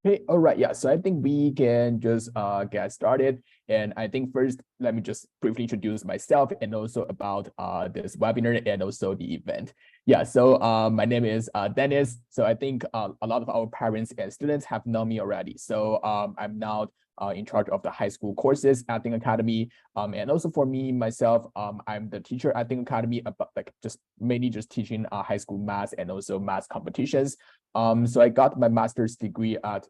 Okay, all right, yeah. So I think we can just get started. And I think first, let me just briefly introduce myself and also about this webinar and also the event. Yeah, so my name is Dennis. So I think a lot of our parents and students have known me already. So I'm now in charge of the high school courses at Think Academy. And also for me, myself, I'm the teacher at Think Academy, about mainly just teaching high school math and also math competitions. So I got my master's degree at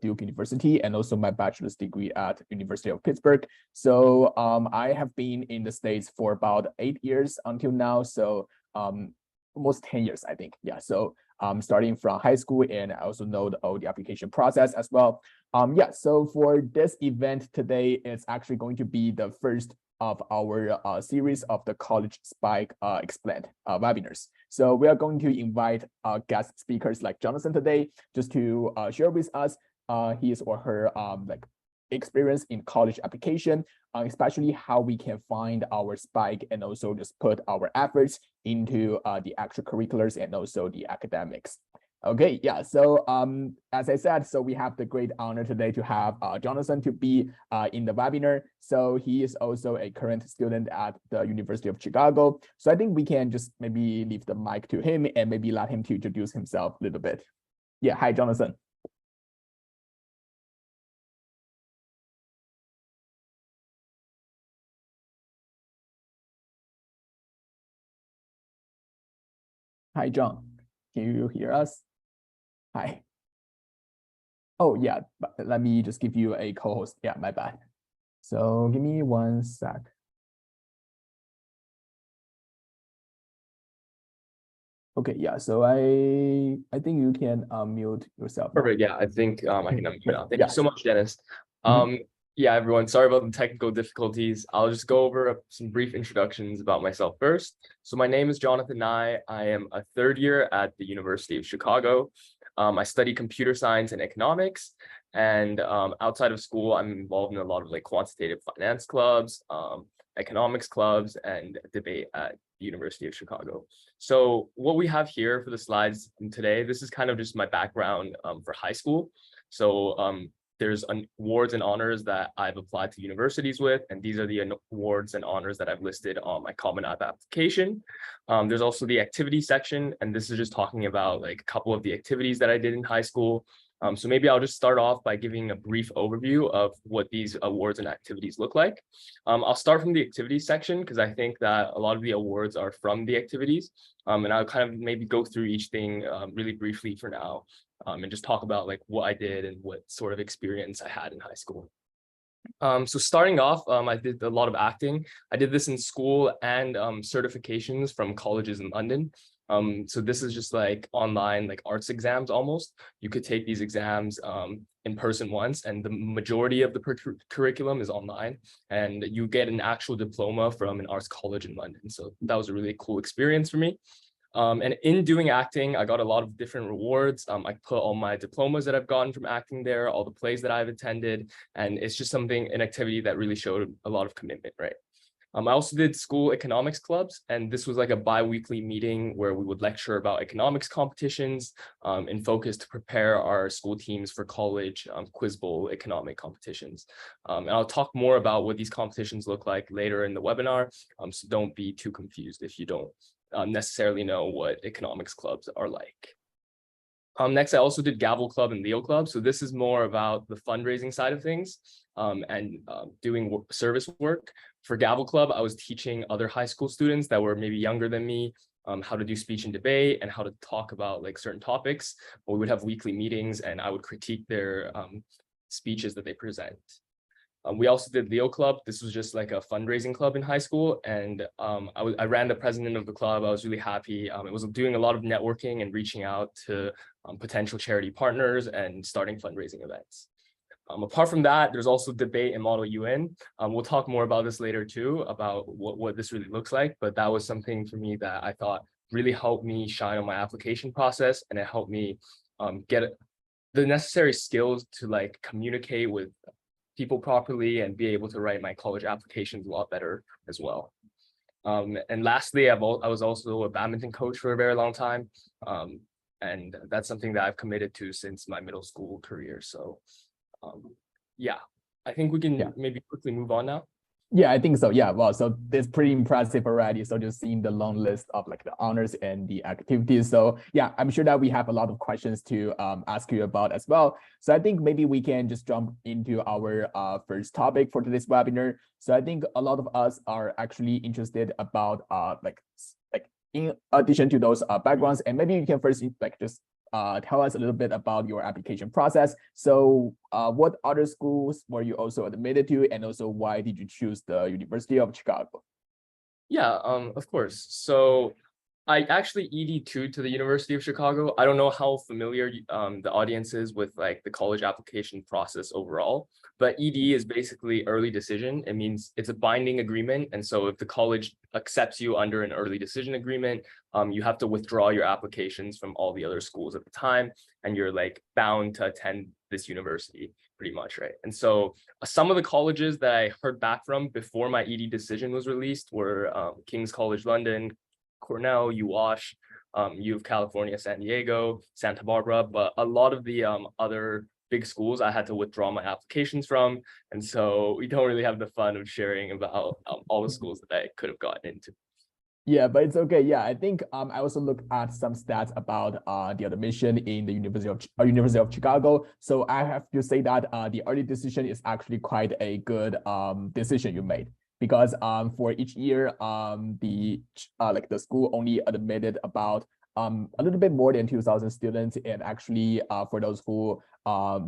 Duke University and also my bachelor's degree at University of Pittsburgh. So I have been in the States for about 8 years until now. So almost 10 years, I think. Yeah, so starting from high school, and I also know all the application process as well. Yeah, so for this event today, it's actually going to be the first of our series of the College SPIKE Explained webinars. So we are going to invite guest speakers like Jonathan today, just to share with us his or her experience in college application, especially how we can find our SPIKE and also just put our efforts into the extracurriculars and also the academics. Okay, yeah, so as I said, so we have the great honor today to have Jonathan to be in the webinar. So he is also a current student at the University of Chicago. So I think we can just maybe leave the mic to him and maybe let him to introduce himself a little bit. Yeah, hi, Jonathan. Hi, John. Can you hear us? Hi. Oh, yeah, but let me just give you a co-host. Yeah, my bad. So give me 1 sec. Okay, yeah, so I think you can mute yourself now. Perfect. Yeah, I think I can unmute now. Thank Yeah. you so much, Dennis. Yeah, everyone, sorry about the technical difficulties. I'll just go over some brief introductions about myself first. So my name is Jonathan Nye. I am a third year at the University of Chicago. I study computer science and economics. And outside of school, I'm involved in a lot of quantitative finance clubs, economics clubs, and debate at the University of Chicago. So what we have here for the slides today, this is kind of just my background for high school. So there's awards and honors that I've applied to universities with, and these are the awards and honors that I've listed on my Common App application. There's also the activity section, and this is just talking about a couple of the activities that I did in high school. So maybe I'll just start off by giving a brief overview of what these awards and activities look like. I'll start from the activities section because I think that a lot of the awards are from the activities. And I'll kind of maybe go through each thing really briefly for now, and just talk about what I did and what sort of experience I had in high school. So starting off, I did a lot of acting. I did this in school and certifications from colleges in London. So this is just online arts exams almost. You could take these exams in person once, and the majority of the curriculum is online, and you get an actual diploma from an arts college in London. So that was a really cool experience for me. And in doing acting, I got a lot of different rewards. I put all my diplomas that I've gotten from acting there, all the plays that I've attended, and it's just an activity that really showed a lot of commitment, right? I also did school economics clubs, and this was a bi-weekly meeting where we would lecture about economics competitions in focus to prepare our school teams for college quiz bowl economic competitions. And I'll talk more about what these competitions look like later in the webinar, so don't be too confused if you don't necessarily know what economics clubs are like. Next, I also did Gavel Club and Leo Club. So this is more about the fundraising side of things and doing service work. For Gavel Club, I was teaching other high school students that were maybe younger than me how to do speech and debate and how to talk about certain topics. We would have weekly meetings and I would critique their speeches that they present. We also did Leo Club. This was just a fundraising club in high school. And I ran the president of the club. I was really happy. It was doing a lot of networking and reaching out to potential charity partners and starting fundraising events. Apart from that, there's also debate and model UN. We'll talk more about this later too, about what this really looks like. But that was something for me that I thought really helped me shine on my application process. And it helped me get the necessary skills to communicate with people properly and be able to write my college applications a lot better as well. And lastly, I was also a badminton coach for a very long time. And that's something that I've committed to since my middle school career. So yeah, I think we can maybe quickly move on now. Yeah, I think so. Yeah, well, so it's pretty impressive already. So just seeing the long list of like the honors and the activities. So yeah, I'm sure that we have a lot of questions to ask you about as well. So I think maybe we can just jump into our first topic for today's webinar. So I think a lot of us are actually interested about like in addition to those backgrounds, and maybe you can first like just tell us a little bit about your application process. So what other schools were you also admitted to, and also why did you choose the University of Chicago? Yeah, of course. So I actually ED2 to the University of Chicago. I don't know how familiar the audience is with like the college application process overall, but ED is basically early decision. It means it's a binding agreement. And so if the college accepts you under an early decision agreement, you have to withdraw your applications from all the other schools at the time, and you're like bound to attend this university pretty much, right? And so some of the colleges that I heard back from before my ED decision was released were King's College London, Cornell, UWash, U of California, San Diego, Santa Barbara, but a lot of the other big schools I had to withdraw my applications from. And so we don't really have the fun of sharing about all the schools that I could have gotten into. Yeah, but it's okay. Yeah, I think I also looked at some stats about the admission in the University of Chicago. So I have to say that the early decision is actually quite a good decision you made. Because for each year, the school only admitted about a little bit more than 2,000 students, and actually for those who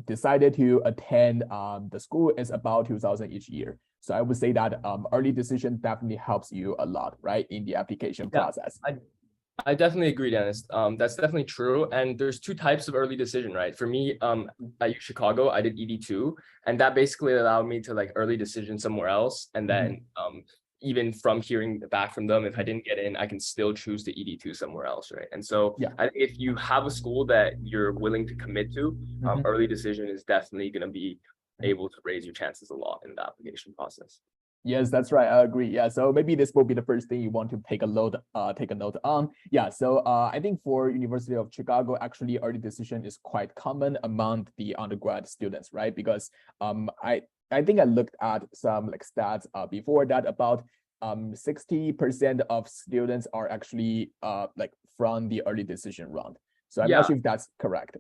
decided to attend the school is about 2,000 each year. So I would say that early decision definitely helps you a lot, right, in the application process. I definitely agree, Dennis. That's definitely true. And there's two types of early decision, right? For me, at Chicago, I did ED2, and that basically allowed me to like early decision somewhere else. And then even from hearing back from them, if I didn't get in, I can still choose to ED2 somewhere else, right? And so I think if you have a school that you're willing to commit to, early decision is definitely going to be able to raise your chances a lot in the application process. Yes, that's right. I agree. Yeah, so maybe this will be the first thing you want to take a note on. Yeah, so I think for University of Chicago, actually early decision is quite common among the undergrad students, right? Because I think I looked at some like stats before that about 60% of students are actually like from the early decision round. So I'm not sure if that's correct.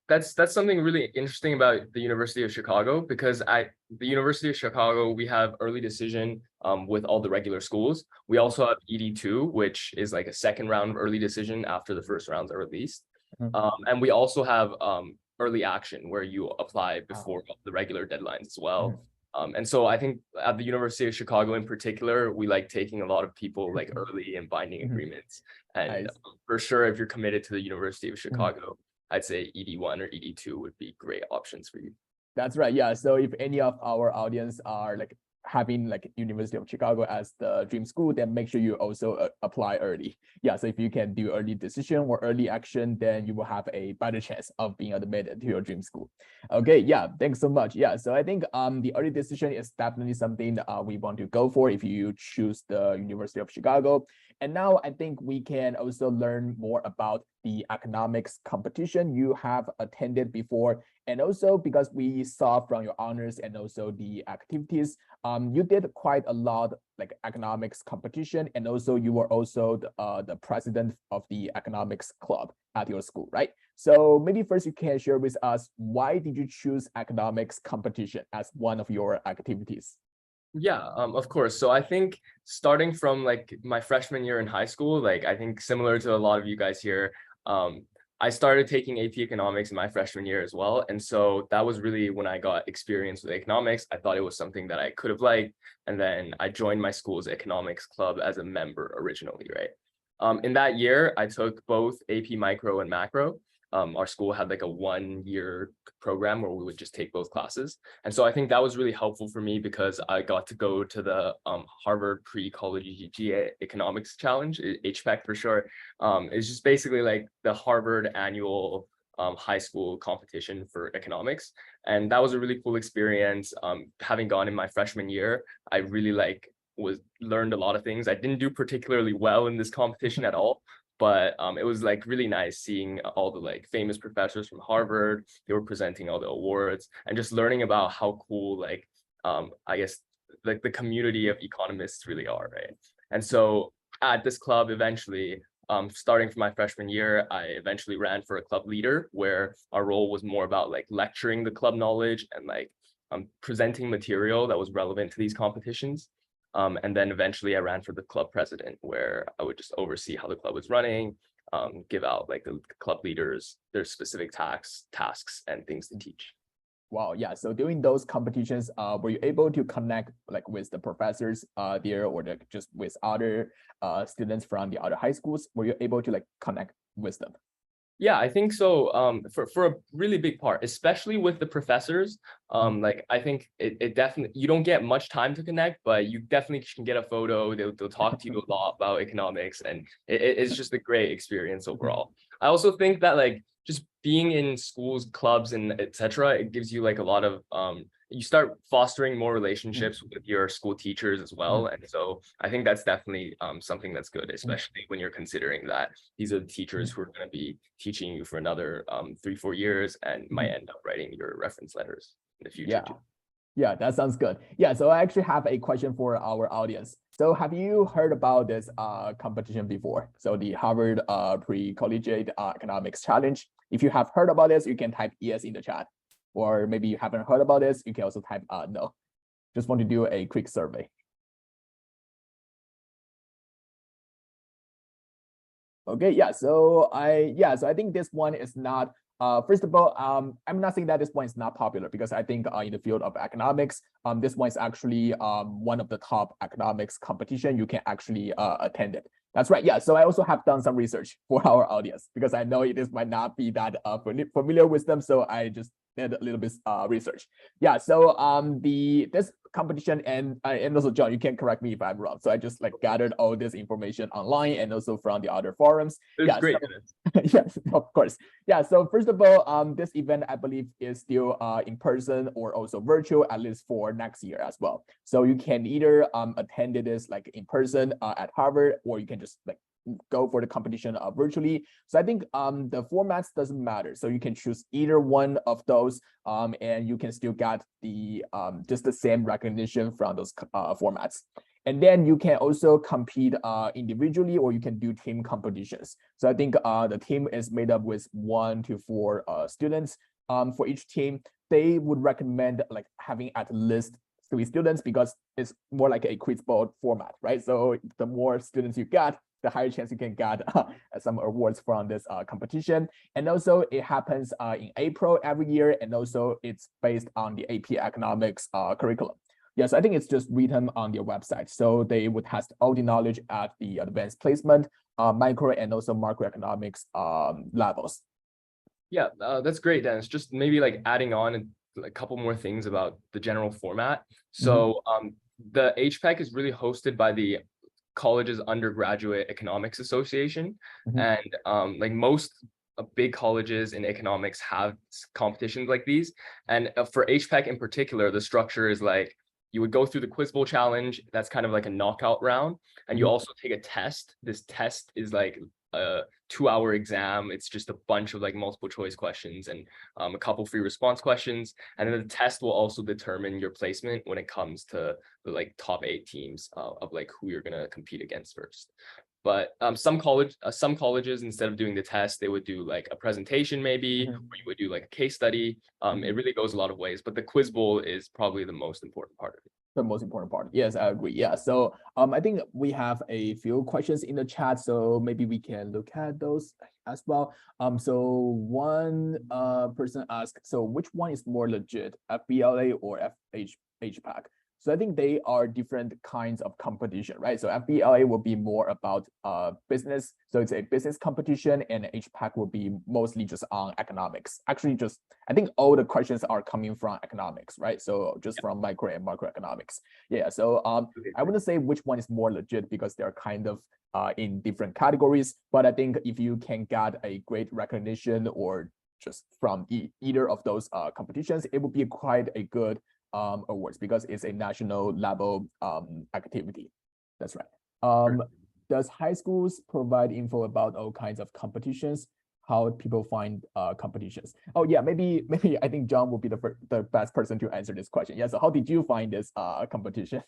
That's something really interesting about the University of Chicago, because at the University of Chicago, we have early decision with all the regular schools. We also have ED2, which is like a second round of early decision after the first rounds are released. And we also have early action, where you apply before the regular deadlines as well. And so I think at the University of Chicago in particular, we like taking a lot of people like early and binding agreements. And for sure, if you're committed to the University of Chicago, I'd say ED1 or ED2 would be great options for you. That's right. Yeah. So if any of our audience are like having like University of Chicago as the dream school, then make sure you also apply early. Yeah. So if you can do early decision or early action, then you will have a better chance of being admitted to your dream school. Okay. Yeah. Thanks so much. Yeah. So I think the early decision is definitely something that we want to go for if you choose the University of Chicago. And now I think we can also learn more about the economics competition you have attended before. And also because we saw from your honors and also the activities, you did quite a lot like economics competition, and also you were also the president of the economics club at your school, right? So maybe first you can share with us, why did you choose economics competition as one of your activities? Yeah, of course. So I think starting from like my freshman year in high school, like I think similar to a lot of you guys here, I started taking AP economics in my freshman year as well. And so that was really when I got experience with economics. I thought it was something that I could have liked. And then I joined my school's economics club as a member originally, right? In that year, I took both AP micro and macro. Our school had like a 1-year program where we would just take both classes. And so I think that was really helpful for me, because I got to go to the Harvard pre-college GA economics challenge, HPEC for short. It's just basically like the Harvard annual high school competition for economics. And that was a really cool experience. Having gone in my freshman year, I really learned a lot of things. I didn't do particularly well in this competition at all, but it was like really nice seeing all the like famous professors from Harvard. They were presenting all the awards and just learning about how cool like I guess like the community of economists really are, right? And so at this club, eventually, starting from my freshman year, I eventually ran for a club leader, where our role was more about like lecturing the club knowledge and like presenting material that was relevant to these competitions. And then eventually I ran for the club president, where I would just oversee how the club was running, give out like the club leaders their specific tasks and things to teach. Wow, yeah. So during those competitions, were you able to connect like with the professors there, or just with other students from the other high schools? Were you able to like connect with them? Yeah, I think so. For a really big part, especially with the professors, like I think it definitely, you don't get much time to connect, but you definitely can get a photo. They'll talk to you a lot about economics, and it's just a great experience overall. I also think that like just being in schools, clubs, and etc., it gives you like a lot of you start fostering more relationships with your school teachers as well. And so I think that's definitely something that's good, especially when you're considering that these are the teachers who are going to be teaching you for another 3-4 years and might end up writing your reference letters in the future too. Yeah, that sounds good. Yeah, so I actually have a question for our audience. So have you heard about this competition before? So the Harvard Pre-Collegiate Economics Challenge. If you have heard about this, you can type yes in the chat. Or maybe you haven't heard about this, you can also type no. Just want to do a quick survey. Okay, yeah, so I think this one is not, first of all, I'm not saying that this one is not popular, because I think in the field of economics, this one is actually one of the top economics competition. You can actually attend it. That's right. Yeah. So I also have done some research for our audience, because I know this might not be that familiar with them. So I just did a little bit research. Yeah. So this competition, and also John, you can correct me if I'm wrong. So I just like gathered all this information online and also from the other forums. It's great. So, yes, of course. Yeah. So first of all, this event, I believe, is still in person or also virtual, at least for next year as well. So you can either attend this like in person at Harvard, or you can just like go for the competition virtually. So I think the formats doesn't matter. So you can choose either one of those, and you can still get the just the same recognition from those formats. And then you can also compete individually, or you can do team competitions. So I think the team is made up with 1 to 4 students. For each team, they would recommend like having at least 3 students, because it's more like a quiz bowl format, right? So the more students you get, the higher chance you can get some awards from this competition. And also it happens in April every year, and also it's based on the AP economics curriculum. Yes, I think it's just written on their website. So they would test all the knowledge at the advanced placement, micro and also macroeconomics levels. Yeah, that's great, Dennis. Just maybe like adding on a couple more things about the general format. So the HPEC is really hosted by the college's undergraduate economics association, and like most big colleges in economics have competitions like these. And for HPEC in particular, the structure is like you would go through the quiz bowl challenge. That's kind of like a knockout round, and you also take a test. This test is like a 2-hour exam. It's just a bunch of like multiple choice questions and a couple free response questions. And then the test will also determine your placement when it comes to the like top 8 teams of like who you're going to compete against first. But some colleges, instead of doing the test, they would do like a presentation maybe, or you would do like a case study. It really goes a lot of ways, but the quiz bowl is probably the most important part of it. The most important part. Yes, I agree. Yeah. So I think we have a few questions in the chat, so maybe we can look at those as well. So one person asked, so which one is more legit, FBLA or HPEC? So I think they are different kinds of competition, right? So FBLA will be more about business. So it's a business competition, and HPEC will be mostly just on economics. Actually, just I think all the questions are coming from economics, right? So just from micro and macroeconomics. Yeah. So I wouldn't say which one is more legit, because they're kind of in different categories. But I think if you can get a great recognition or just from either of those competitions, it would be quite a good awards, because it's a national level activity. That's right. does high schools provide info about all kinds of competitions? How people find competitions? Oh yeah, maybe I think John will be the best person to answer this question. Yeah, so how did you find this competition?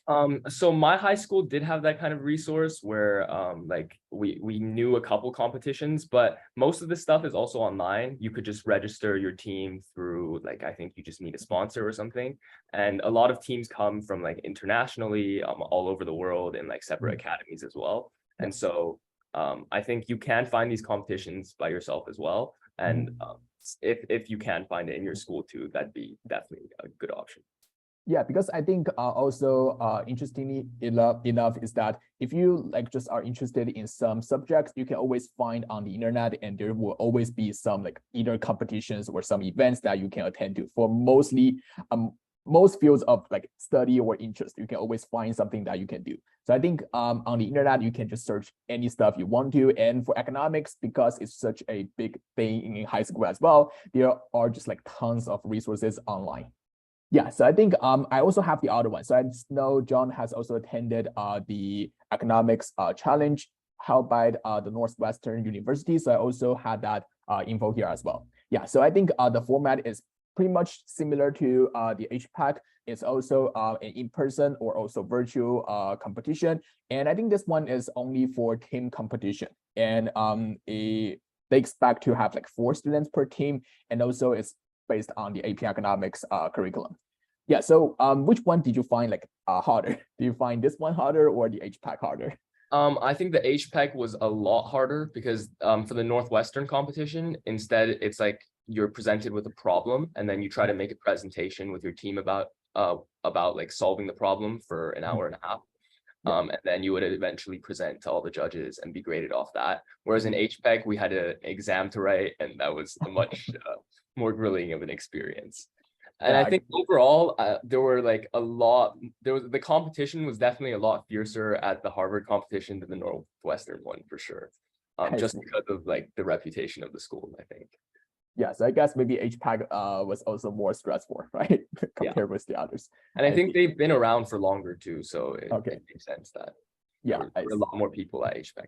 So my high school did have that kind of resource where like we knew a couple competitions, but most of the stuff is also online. You could just register your team through, like, I think you just need a sponsor or something. And a lot of teams come from like internationally, all over the world, in like separate academies as well. And so I think you can find these competitions by yourself as well. And if you can find it in your school too, that'd be definitely a good option. Yeah, because I think also interestingly enough is that if you like just are interested in some subjects, you can always find on the internet, and there will always be some like either competitions or some events that you can attend to for mostly most fields of like study or interest. You can always find something that you can do. So I think on the internet, you can just search any stuff you want to. And for economics, because it's such a big thing in high school as well, there are just like tons of resources online. Yeah, so I think I also have the other one. So I know John has also attended the economics challenge held by the Northwestern University. So I also had that info here as well. Yeah, so I think the format is pretty much similar to the HPEC. It's also an in-person or also virtual competition. And I think this one is only for team competition. And they expect to have like 4 students per team. And also it's based on the AP economics curriculum. Yeah, so which one did you find like harder? Do you find this one harder or the HPEC harder? I think the HPEC was a lot harder because for the Northwestern competition, instead it's like you're presented with a problem and then you try to make a presentation with your team about like solving the problem for an hour and a half. And then you would eventually present to all the judges and be graded off that. Whereas in HPEC, we had an exam to write, and that was a much more grilling of an experience. And I think overall, there were like the competition was definitely a lot fiercer at the Harvard competition than the Northwestern one for sure. Just because of like the reputation of the school, I think. Yeah, so I guess maybe HPEC was also more stressful, right? Compared with the others. And I think they've been around for longer too, so it makes sense that there were a lot more people at HPEC.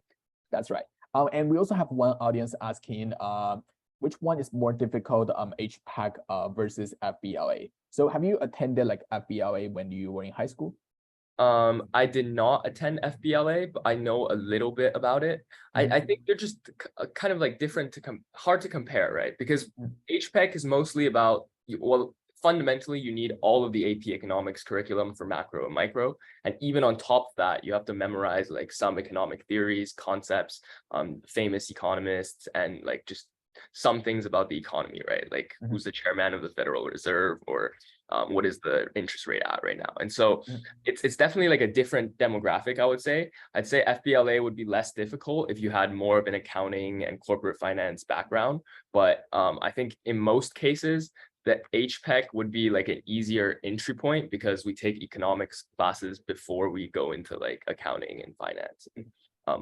That's right. And we also have one audience asking which one is more difficult, HPEC versus FBLA? So have you attended like FBLA when you were in high school? I did not attend FBLA, but I know a little bit about it. I think they're just kind of like different hard to compare, right? Because HPEC is mostly about, well, fundamentally you need all of the AP economics curriculum for macro and micro. And even on top of that, you have to memorize like some economic theories, concepts, famous economists, and like just some things about the economy, right? Like who's the chairman of the Federal Reserve, or what is the interest rate at right now? And so it's definitely like a different demographic, I would say. I'd say FBLA would be less difficult if you had more of an accounting and corporate finance background. But I think in most cases, the HPEC would be like an easier entry point because we take economics classes before we go into like accounting and finance and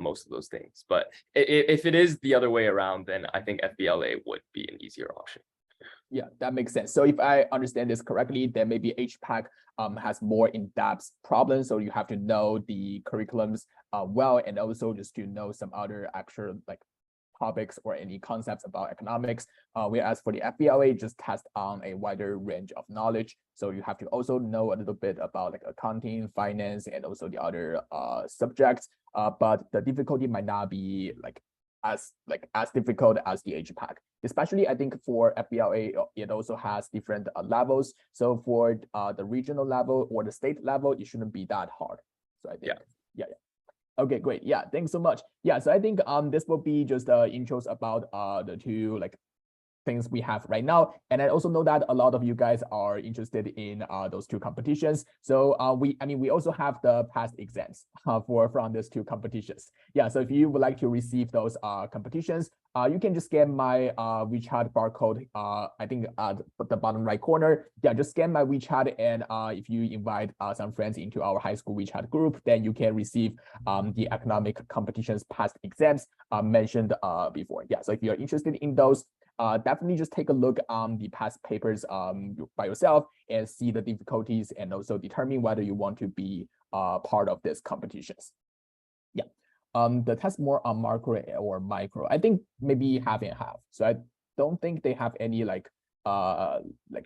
most of those things. But if it is the other way around, then I think FBLA would be an easier option. Yeah, that makes sense. So if I understand this correctly, then maybe HPEC has more in-depth problems. So you have to know the curriculums well, and also just to know some other actual like topics or any concepts about economics. Whereas for the FBLA, just test on a wider range of knowledge. So you have to also know a little bit about like accounting, finance, and also the other subjects. But the difficulty might not be as difficult as the HPEC. Especially, I think for FBLA, it also has different levels. So for the regional level or the state level, it shouldn't be that hard. So I think, yeah. Okay, great. Yeah, thanks so much. Yeah, so I think this will be just intros about the two like things we have right now. And I also know that a lot of you guys are interested in those two competitions. So we also have the past exams from these two competitions. Yeah, so if you would like to receive those competitions, you can just scan my WeChat barcode, I think at the bottom right corner. Yeah, just scan my WeChat, and if you invite some friends into our high school WeChat group, then you can receive the economic competitions past exams mentioned before. Yeah, so if you're interested in those, definitely just take a look on the past papers by yourself and see the difficulties and also determine whether you want to be part of these competitions. Yeah. the test more on macro or micro. I think maybe half and half. So I don't think they have any like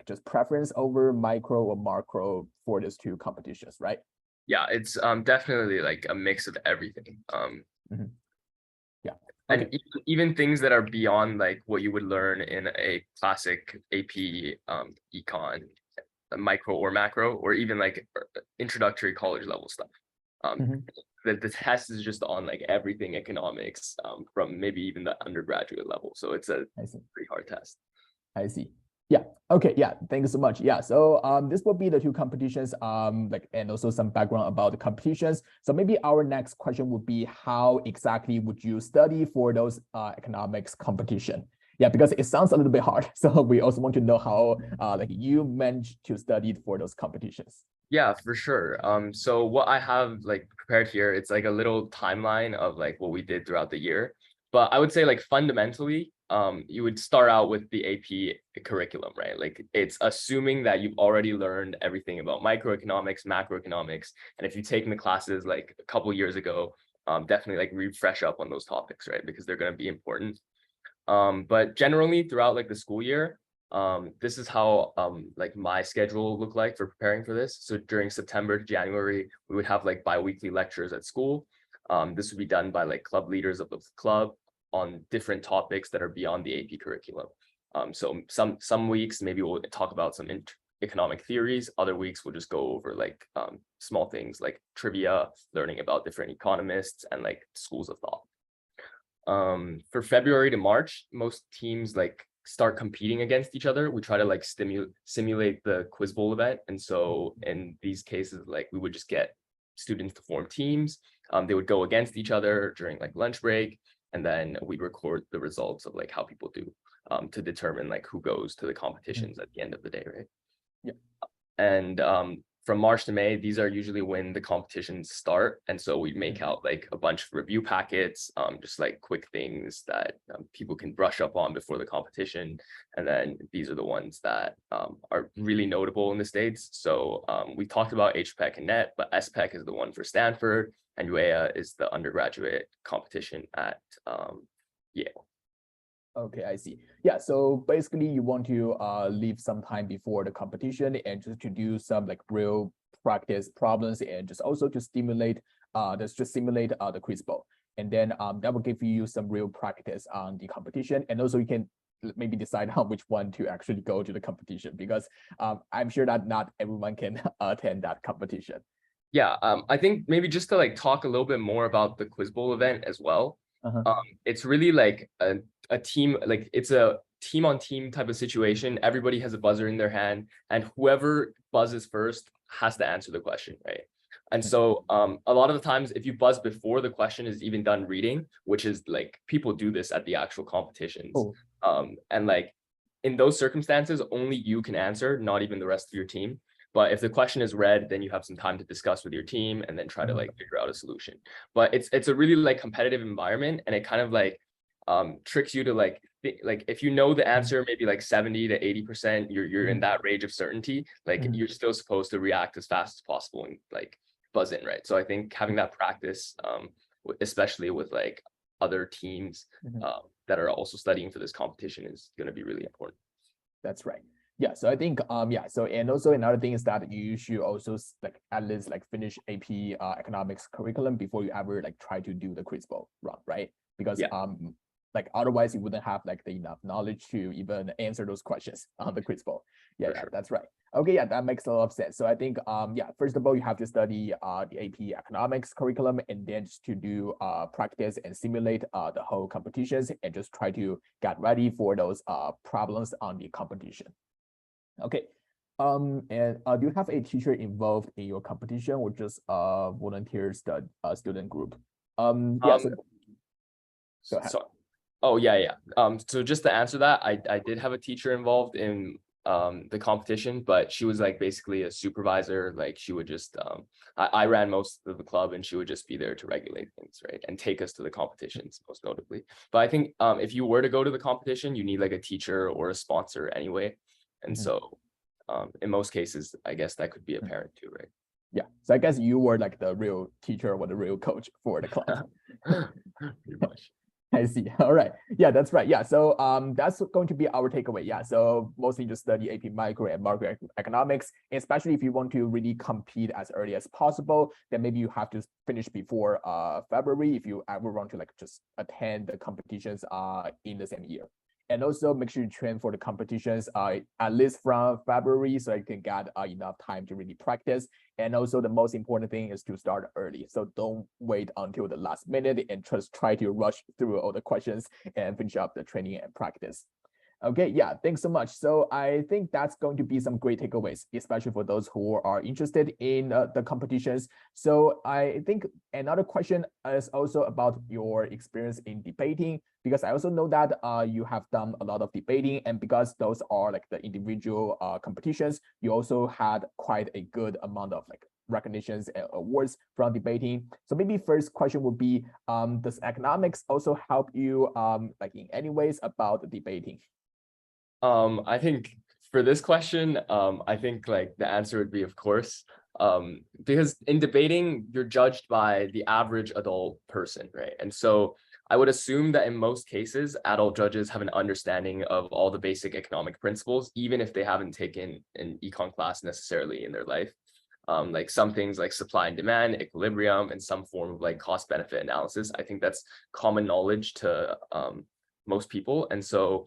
just preference over micro or macro for these two competitions, right? Yeah, it's definitely like a mix of everything. Yeah. And Okay. even things that are beyond like what you would learn in a classic AP econ, micro or macro, or even like introductory college level stuff. The test is just on like everything economics from maybe even the undergraduate level. So it's a pretty hard test. I see. Yeah. Okay. Yeah. Thank you so much. Yeah. So this will be the two competitions. Like, and also some background about the competitions. So maybe our next question would be, how exactly would you study for those economics competition? Yeah, because it sounds a little bit hard. So we also want to know how like you managed to study for those competitions. Yeah, for sure. So what I have like prepared here, it's like a little timeline of like what we did throughout the year. But I would say like fundamentally, you would start out with the AP curriculum, right? Like it's assuming that you've already learned everything about microeconomics, macroeconomics. And if you've taken the classes like a couple years ago, definitely like refresh up on those topics, right? Because they're going to be important. But generally throughout like the school year, this is how like my schedule looked like for preparing for this. So during September to January, we would have like bi-weekly lectures at school. This would be done by like club leaders of the club on different topics that are beyond the AP curriculum. So some weeks maybe we'll talk about some economic theories. Other weeks we'll just go over like small things like trivia, learning about different economists and like schools of thought. For February to March, most teams like start competing against each other. We try to like simulate the quiz bowl event. And so in these cases, like we would just get students to form teams. They would go against each other during like lunch break. And then we'd record the results of like how people do to determine like who goes to the competitions at the end of the day, right? Yeah. And from March to May, these are usually when the competitions start. And so we make out like a bunch of review packets, just like quick things that people can brush up on before the competition. And then these are the ones that are really notable in the States. So we talked about HPEC and NET, but SPEC is the one for Stanford, and YUEA is the undergraduate competition at Yale. Okay, I see. Yeah, so basically you want to leave some time before the competition and just to do some like real practice problems and just also to simulate the quiz bowl. And then that will give you some real practice on the competition. And also you can maybe decide on which one to actually go to the competition, because I'm sure that not everyone can attend that competition. Yeah, I think maybe just to like talk a little bit more about the quiz bowl event as well. It's really like a team, like it's a team on team type of situation. Everybody has a buzzer in their hand, and whoever buzzes first has to answer the question, right? And so a lot of the times, if you buzz before the question is even done reading, which is like people do this at the actual competitions, and like in those circumstances, only you can answer, not even the rest of your team. But if the question is read, then you have some time to discuss with your team and then try to like figure out a solution. But it's a really like competitive environment, and it kind of like tricks you to like if you know the answer maybe like 70 to 80%, you're in that range of certainty, like you're still supposed to react as fast as possible and like buzz in, right? So I think having that practice, especially with like other teams that are also studying for this competition, is going to be really important. That's right. Yeah, so I think yeah, so and also another thing is that you should also like at least like finish AP economics curriculum before you ever like try to do the quiz bowl run, right? Because like otherwise you wouldn't have like the enough knowledge to even answer those questions on the quiz bowl. Yeah, yeah, that's right. Okay, yeah, that makes a lot of sense. So I think yeah, first of all, you have to study the AP economics curriculum, and then just to do practice and simulate the whole competitions and just try to get ready for those problems on the competition. Okay, and do you have a teacher involved in your competition, or just volunteer student group? Yeah. So, go ahead. Oh yeah. So just to answer that, I did have a teacher involved in the competition, but she was like basically a supervisor. Like she would just I ran most of the club, and she would just be there to regulate things, right, and take us to the competitions most notably. But I think if you were to go to the competition, you need like a teacher or a sponsor anyway. And so in most cases, I guess that could be a parent too, right? Yeah, so I guess you were like the real teacher or the real coach for the class. Pretty much. I see. All right. Yeah, that's right. Yeah. So that's going to be our takeaway. Yeah. So mostly just study AP micro and macroeconomics, especially if you want to really compete as early as possible, then maybe you have to finish before February if you ever want to like just attend the competitions in the same year. And also make sure you train for the competitions at least from February so you can get enough time to really practice. And also the most important thing is to start early. So don't wait until the last minute and just try to rush through all the questions and finish up the training and practice. Okay, yeah, thanks so much. So I think that's going to be some great takeaways, especially for those who are interested in the competitions. So I think another question is also about your experience in debating, because I also know that you have done a lot of debating, and because those are like the individual competitions, you also had quite a good amount of like recognitions and awards from debating. So maybe first question would be, does economics also help you like in any ways about debating? I think for this question, I think like the answer would be of course, because in debating, you're judged by the average adult person, right? And so I would assume that in most cases, adult judges have an understanding of all the basic economic principles, even if they haven't taken an econ class necessarily in their life. Like some things like supply and demand, equilibrium, and some form of like cost benefit analysis. I think that's common knowledge to most people. And so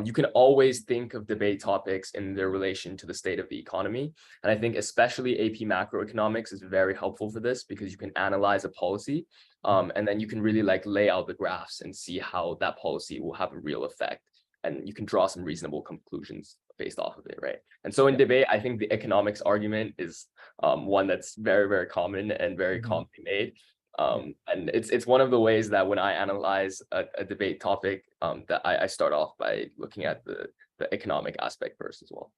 you can always think of debate topics in their relation to the state of the economy. And I think especially AP macroeconomics is very helpful for this because you can analyze a policy and then you can really like lay out the graphs and see how that policy will have a real effect. And you can draw some reasonable conclusions based off of it, right? And so in debate, I think the economics argument is one that's very, very common and very commonly made. And it's one of the ways that when I analyze a debate topic, that I start off by looking at the economic aspect first as well.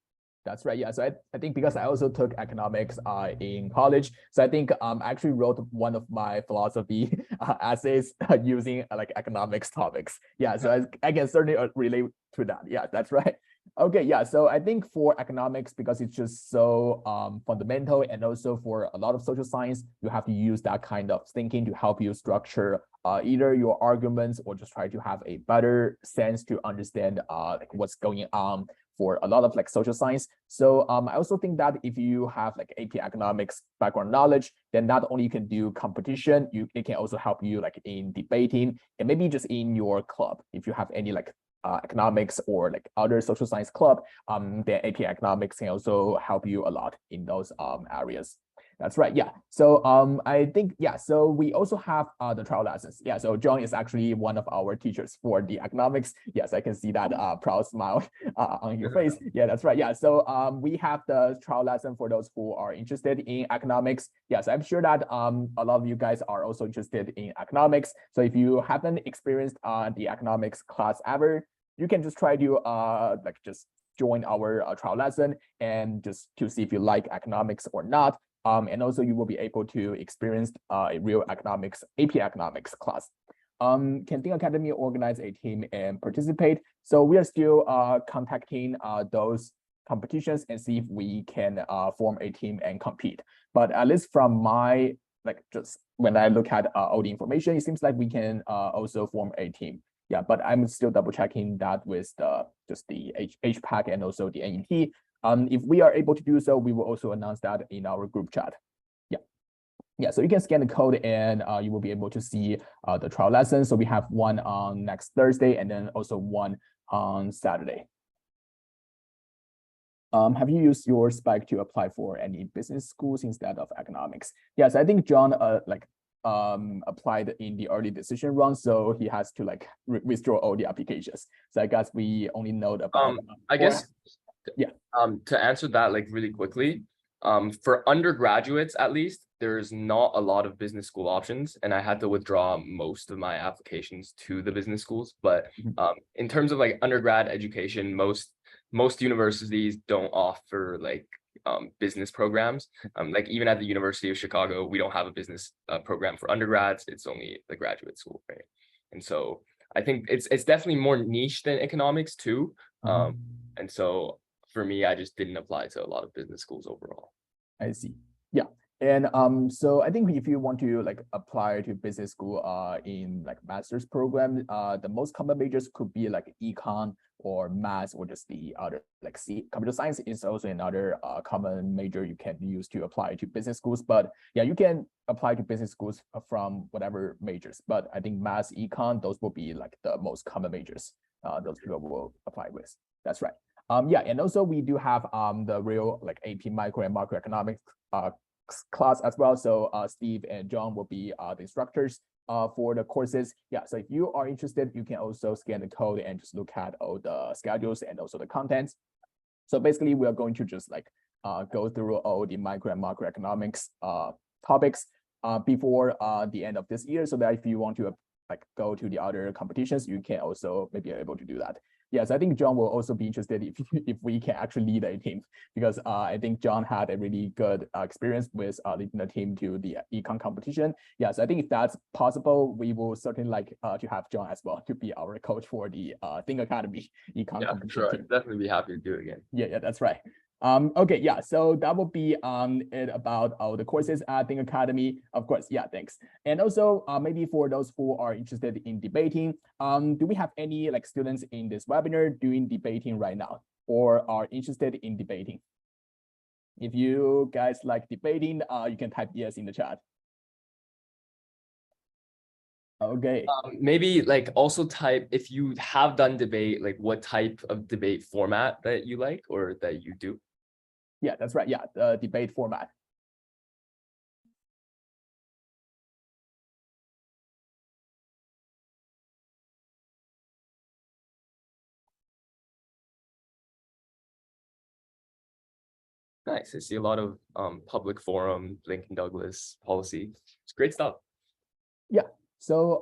That's right. Yeah. So I think because I also took economics in college, so I think I actually wrote one of my philosophy essays using like economics topics. Yeah. So I can certainly relate to that. Yeah, that's right. Okay, yeah, so I think for economics, because it's just so fundamental, and also for a lot of social science, you have to use that kind of thinking to help you structure either your arguments or just try to have a better sense to understand like what's going on for a lot of like social science. So I also think that if you have like AP economics background knowledge, then not only you can do competition, it can also help you like in debating and maybe just in your club. If you have any like economics or like other social science club, then AP economics can also help you a lot in those areas. That's right. Yeah. So I think, yeah, so we also have the trial lessons. Yeah. So John is actually one of our teachers for the economics. Yes, I can see that proud smile on your face. Yeah, that's right. Yeah. So we have the trial lesson for those who are interested in economics. Yes, I'm sure that a lot of you guys are also interested in economics. So if you haven't experienced the economics class ever, you can just try to like just join our trial lesson and just to see if you like economics or not. And also you will be able to experience a real economics, AP economics class. Can Think Academy organize a team and participate? So we are still contacting those competitions and see if we can form a team and compete. But at least from my, like just when I look at all the information, it seems like we can also form a team. Yeah, but I'm still double checking that with just the HPEC and also the NET. If we are able to do so, we will also announce that in our group chat. Yeah, so you can scan the code and you will be able to see the trial lessons. So we have one on next Thursday and then also one on Saturday. Have you used your SPIKE to apply for any business schools instead of economics? Yes, I think John applied in the early decision round, so he has to like withdraw all the applications. So I guess we only know about I guess to answer that like really quickly, for undergraduates at least, there's not a lot of business school options, and I had to withdraw most of my applications to the business schools. But in terms of like undergrad education, most universities don't offer like business programs. Like even at the University of Chicago, we don't have a business program for undergrads. It's only the graduate school, right? And so I think it's definitely more niche than economics too. And so for me, I just didn't apply to a lot of business schools overall. I see. Yeah. And so I think if you want to like apply to business school in like master's program, the most common majors could be like econ or math, or just the other like computer science is also another common major you can use to apply to business schools. But yeah, you can apply to business schools from whatever majors. But I think math, econ, those will be like the most common majors those people will apply with. That's right. Yeah, and also we do have the real like AP micro and macroeconomics class as well. So Steve and John will be the instructors for the courses. Yeah, so if you are interested, you can also scan the code and just look at all the schedules and also the contents. So basically, we are going to just like go through all the micro and macroeconomics topics before the end of this year, so that if you want to like go to the other competitions, you can also maybe able to do that. Yes, I think John will also be interested if we can actually lead a team, because I think John had a really good experience with leading the team to the econ competition. Yes, I think if that's possible, we will certainly like to have John as well to be our coach for the Think Academy econ competition. Sure. Team. Definitely be happy to do it again. Yeah, that's right. Okay, yeah, so that will be it about all the courses at Think Academy. Of course, yeah, thanks. And also maybe for those who are interested in debating, do we have any like students in this webinar doing debating right now or are interested in debating? If you guys like debating, you can type yes in the chat. Okay. Maybe like also type if you have done debate, like what type of debate format that you like or that you do. Yeah, that's right. Yeah, the debate format. Nice. I see a lot of public forum, Lincoln Douglas policy. It's great stuff. Yeah. So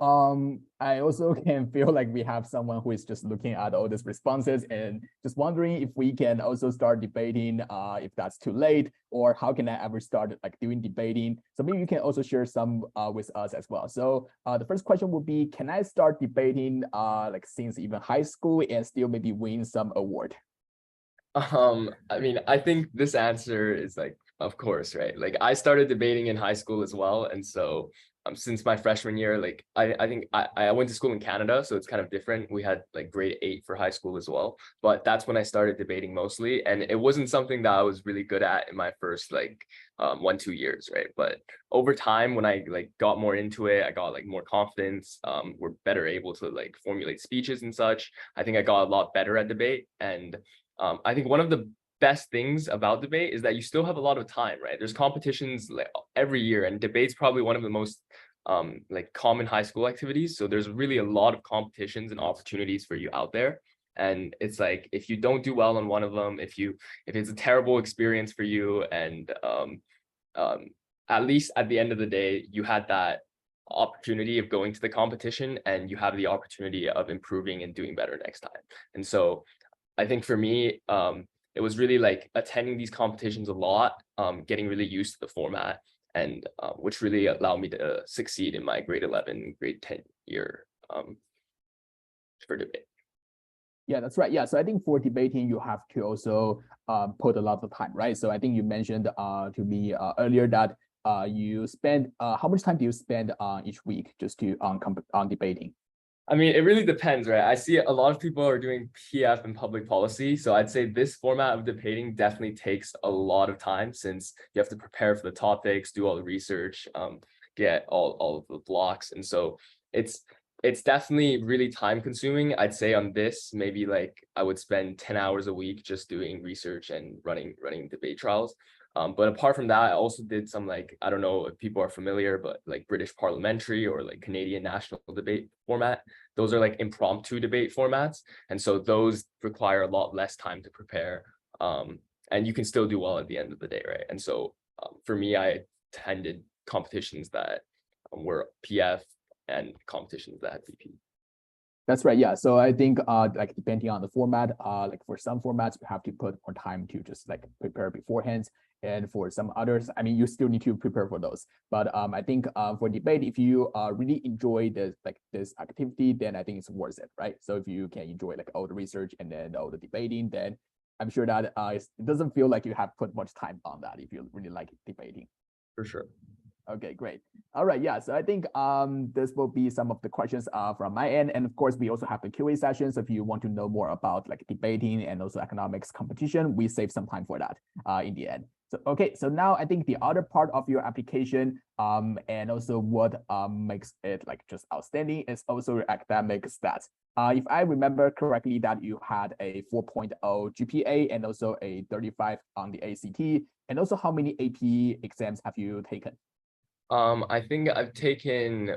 I also can feel like we have someone who is just looking at all these responses and just wondering if we can also start debating, if that's too late, or how can I ever start like doing debating? So maybe you can also share some with us as well. So the first question would be, can I start debating like since even high school and still maybe win some award? I mean, I think this answer is like, of course, right? Like I started debating in high school as well. And so since my freshman year, like I think I went to school in Canada, so it's kind of different. We had like grade 8 for high school as well, but that's when I started debating mostly. And it wasn't something that I was really good at in my first like 1-2 years, right? But over time, when I like got more into it, I got like more confidence. We're better able to like formulate speeches and such. I think I got a lot better at debate. And I think one of the best things about debate is that you still have a lot of time, right? There's competitions like every year, and debate's probably one of the most like common high school activities. So there's really a lot of competitions and opportunities for you out there. And it's like, if you don't do well on one of them, if it's a terrible experience for you, and at least at the end of the day, you had that opportunity of going to the competition and you have the opportunity of improving and doing better next time. And so I think for me, it was really like attending these competitions a lot, getting really used to the format, and which really allowed me to succeed in my grade 11, grade 10 year for debate. Yeah, that's right. Yeah, so I think for debating, you have to also put a lot of time, right? So I think you mentioned to me earlier that you spend, how much time do you spend each week just to on debating? I mean, it really depends, right? I see a lot of people are doing PF and public policy. So I'd say this format of debating definitely takes a lot of time, since you have to prepare for the topics, do all the research, get all of the blocks. And so it's definitely really time consuming. I'd say on this, maybe like I would spend 10 hours a week just doing research and running debate trials. But apart from that, I also did some, like, I don't know if people are familiar, but like British parliamentary or like Canadian national debate format. Those are like impromptu debate formats. And so those require a lot less time to prepare. And you can still do well at the end of the day, right? And so for me, I attended competitions that were PF and competitions that had PP. That's right. Yeah. So I think like depending on the format, like for some formats, you have to put more time to just like prepare beforehand. And for some others, I mean, you still need to prepare for those. But I think for debate, if you really enjoy this activity, then I think it's worth it, right? So if you can enjoy like all the research and then all the debating, then I'm sure that it doesn't feel like you have put much time on that if you really like debating. For sure. Okay, great. All right, yeah. So I think this will be some of the questions from my end, and of course we also have the QA session. So if you want to know more about like debating and also economics competition, we save some time for that in the end. So okay, so now I think the other part of your application and also what makes it like just outstanding is also your academic stats. If I remember correctly, that you had a 4.0 GPA and also a 35 on the ACT, and also how many AP exams have you taken? I think I've taken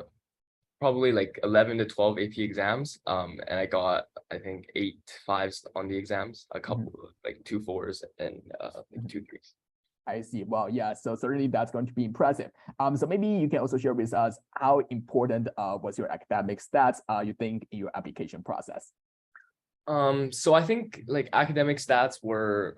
probably like 11 to 12 AP exams. And I got, I think, 8 5s on the exams, a couple like 2 4s and like 2 3s. I see. Well, yeah, so certainly that's going to be impressive. So maybe you can also share with us how important was your academic stats you think in your application process? So I think like academic stats were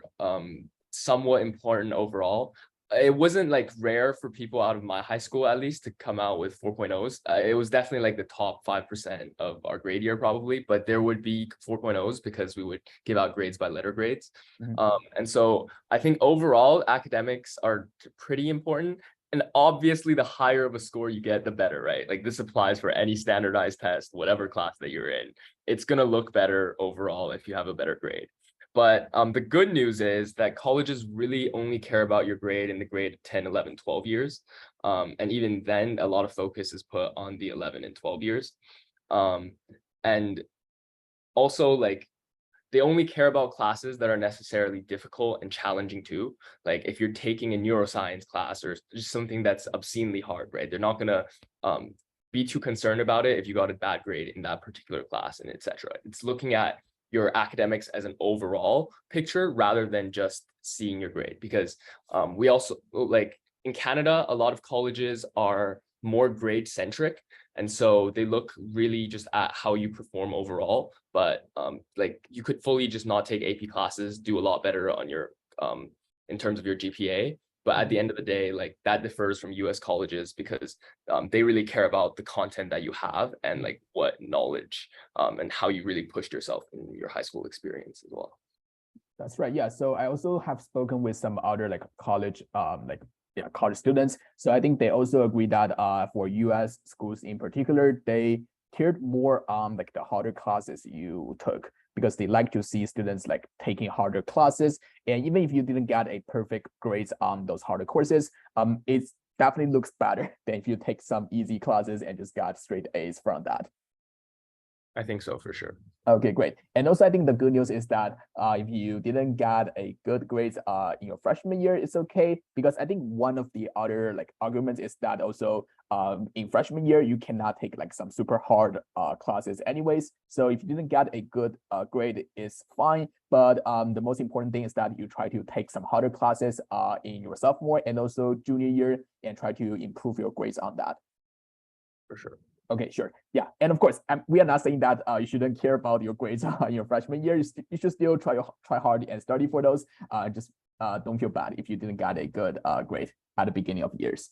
somewhat important overall. It wasn't like rare for people out of my high school, at least, to come out with 4.0s. It was definitely like the top 5% of our grade year probably, but there would be 4.0s because we would give out grades by letter grades. And so I think overall academics are pretty important. And obviously the higher of a score you get, the better, right? Like this applies for any standardized test, whatever class that you're in. It's going to look better overall if you have a better grade. But the good news is that colleges really only care about your grade in the grade 10, 11, 12 years. And even then, a lot of focus is put on the 11 and 12 years. And also, like, they only care about classes that are necessarily difficult and challenging too. Like if you're taking a neuroscience class or just something that's obscenely hard, right? They're not going to be too concerned about it if you got a bad grade in that particular class and etc. It's looking at your academics as an overall picture rather than just seeing your grade, because we also, like in Canada, a lot of colleges are more grade centric, and so they look really just at how you perform overall. But like you could fully just not take AP classes, do a lot better on your in terms of your GPA. But at the end of the day, like that differs from US colleges because they really care about the content that you have and like what knowledge and how you really pushed yourself in your high school experience as well. That's right. Yeah. So I also have spoken with some other like college college students. So I think they also agree that for US schools in particular, they cared more on like the harder classes you took, because they like to see students like taking harder classes. And even if you didn't get a perfect grades on those harder courses, it definitely looks better than if you take some easy classes and just got straight A's from that. I think so, for sure. Okay, great. And also I think the good news is that if you didn't get a good grades in your freshman year, it's okay, because I think one of the other like arguments is that also in freshman year, you cannot take like some super hard classes anyways. So if you didn't get a good grade, it's fine. But the most important thing is that you try to take some harder classes in your sophomore and also junior year and try to improve your grades on that. For sure. Okay, sure. Yeah. And of course, we are not saying that you shouldn't care about your grades in your freshman year. You should still try hard and study for those. Just don't feel bad if you didn't get a good grade at the beginning of years.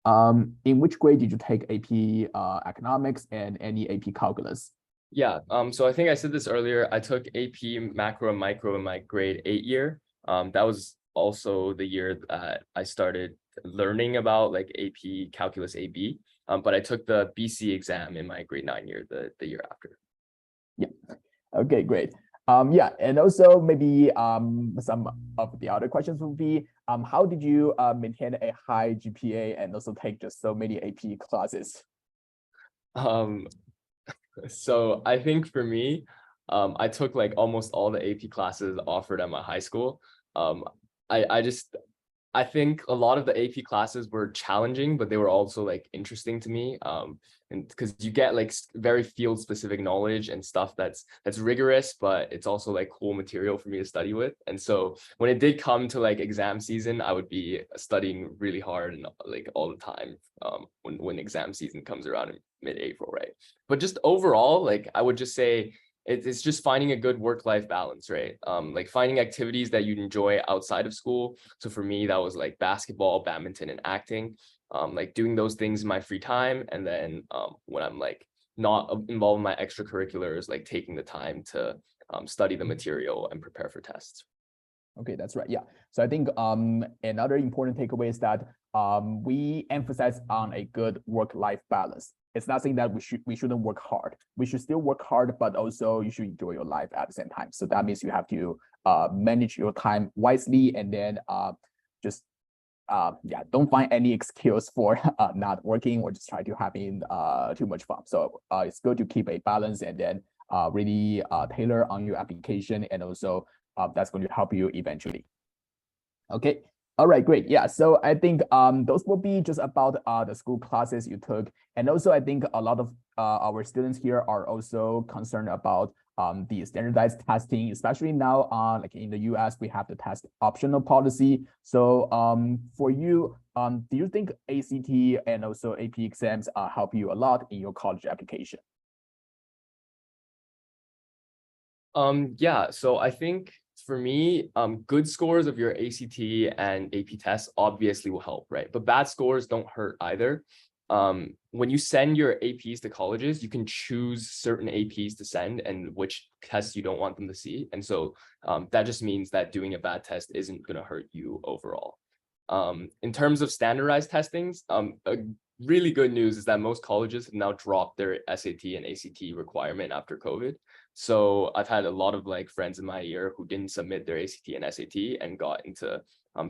In which grade did you take AP economics and any AP calculus? Yeah, so I think I said this earlier. I took AP macro and micro in my grade 8 year. That was also the year that I started learning about like AP calculus AB. But I took the BC exam in my grade 9 year, the year after. Yeah. Okay, great. Yeah, and also maybe some of the other questions would be, how did you maintain a high GPA and also take just so many AP classes? So I think for me, I took like almost all the AP classes offered at my high school. I think a lot of the AP classes were challenging, but they were also like interesting to me. And because you get like very field specific knowledge and stuff that's rigorous, but it's also like cool material for me to study with. And so when it did come to like exam season, I would be studying really hard and like all the time when exam season comes around in mid-April, right? But just overall, like I would just say, it's just finding a good work-life balance, right? Like finding activities that you'd enjoy outside of school. So for me, that was like basketball, badminton, and acting. Like doing those things in my free time. And then when I'm like not involved in my extracurriculars, like taking the time to study the material and prepare for tests. Okay, that's right. Yeah. So I think another important takeaway is that we emphasize on a good work-life balance. It's not saying that we shouldn't work hard. We should still work hard, but also you should enjoy your life at the same time. So that means you have to manage your time wisely, and then just don't find any excuse for not working or just try to having too much fun. So it's good to keep a balance and then really tailor on your application, and also that's going to help you eventually. Okay. All right, great. Yeah, so I think those will be just about the school classes you took. And also, I think a lot of our students here are also concerned about the standardized testing, especially now like in the US, we have the test optional policy. So for you, do you think ACT and also AP exams help you a lot in your college application? Yeah, so I think for me, good scores of your ACT and AP tests obviously will help, right? But bad scores don't hurt either. When you send your APs to colleges, you can choose certain APs to send and which tests you don't want them to see. And so that just means that doing a bad test isn't going to hurt you overall. In terms of standardized testings, really good news is that most colleges have now dropped their SAT and ACT requirement after COVID. So I've had a lot of like friends in my year who didn't submit their ACT and SAT and got into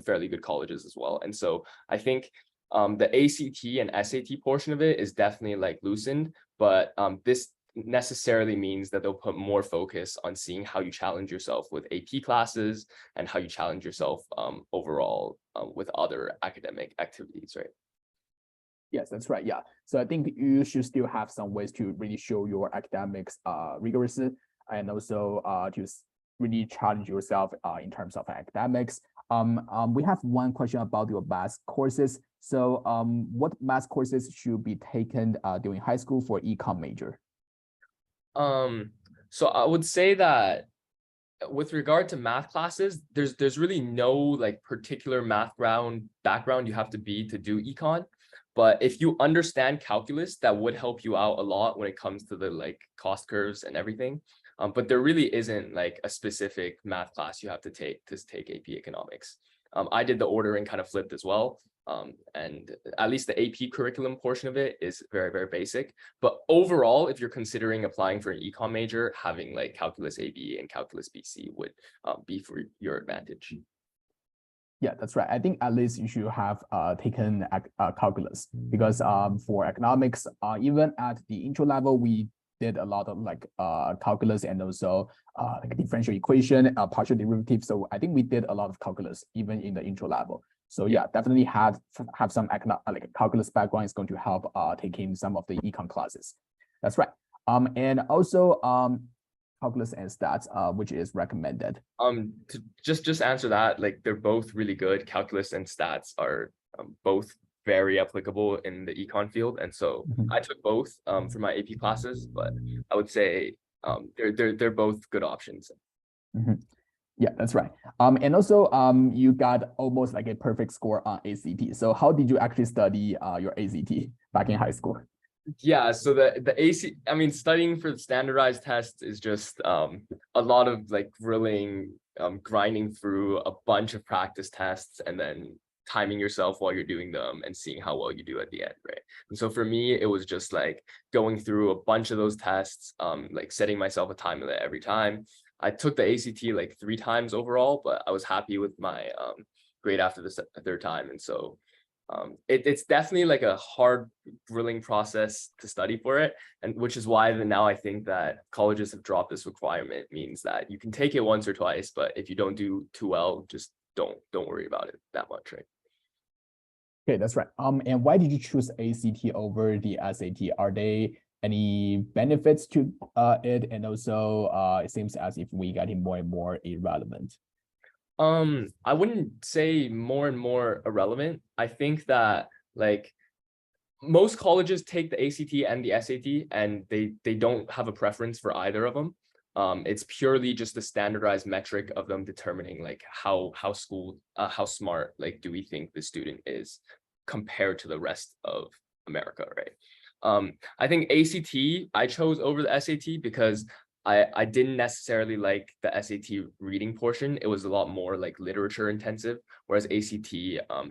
fairly good colleges as well. And so I think the ACT and SAT portion of it is definitely like loosened, but this necessarily means that they'll put more focus on seeing how you challenge yourself with AP classes and how you challenge yourself overall with other academic activities, right? Yes, that's right. Yeah. So I think you should still have some ways to really show your academics rigorous, and also to really challenge yourself in terms of academics. We have one question about your math courses. So what math courses should be taken during high school for econ major? So I would say that with regard to math classes, there's really no like particular math background you have to be to do econ. But if you understand calculus, that would help you out a lot when it comes to the like cost curves and everything. But there really isn't like a specific math class you have to take AP economics. I did the ordering kind of flipped as well. And at least the AP curriculum portion of it is very, very basic. But overall, if you're considering applying for an econ major, having like calculus AB and calculus BC would be for your advantage. Yeah, that's right. I think at least you should have taken calculus, because for economics, even at the intro level, we did a lot of like calculus and also like differential equation, partial derivative. So I think we did a lot of calculus even in the intro level. So yeah, definitely have some like calculus background is going to help taking some of the econ classes. That's right. And also calculus and stats, which is recommended. To just answer that, like they're both really good. Calculus and stats are both very applicable in the econ field, and so I took both for my AP classes. But I would say they're both good options. Yeah, that's right. And also you got almost like a perfect score on ACT. So how did you actually study your ACT back in high school? Yeah, so the AC, I mean, studying for the standardized tests is just a lot of like grilling, grinding through a bunch of practice tests and then timing yourself while you're doing them and seeing how well you do at the end, right? And so for me, it was just like going through a bunch of those tests, like setting myself a time limit every time. I took the ACT like 3 times overall, but I was happy with my grade after the third time. And so it's definitely like a hard grilling process to study for it, and which is why now I think that colleges have dropped this requirement. Means that you can take it once or twice, but if you don't do too well, just don't worry about it that much, right? Okay, that's right. And why did you choose ACT over the SAT? Are there any benefits to it? And also it seems as if we getting more and more irrelevant. I wouldn't say more and more irrelevant. I think that like most colleges take the ACT and the SAT and they don't have a preference for either of them. It's purely just the standardized metric of them determining like how smart like do we think the student is compared to the rest of America, right? I think ACT I chose over the SAT because I didn't necessarily like the SAT reading portion. It was a lot more like literature intensive, whereas ACT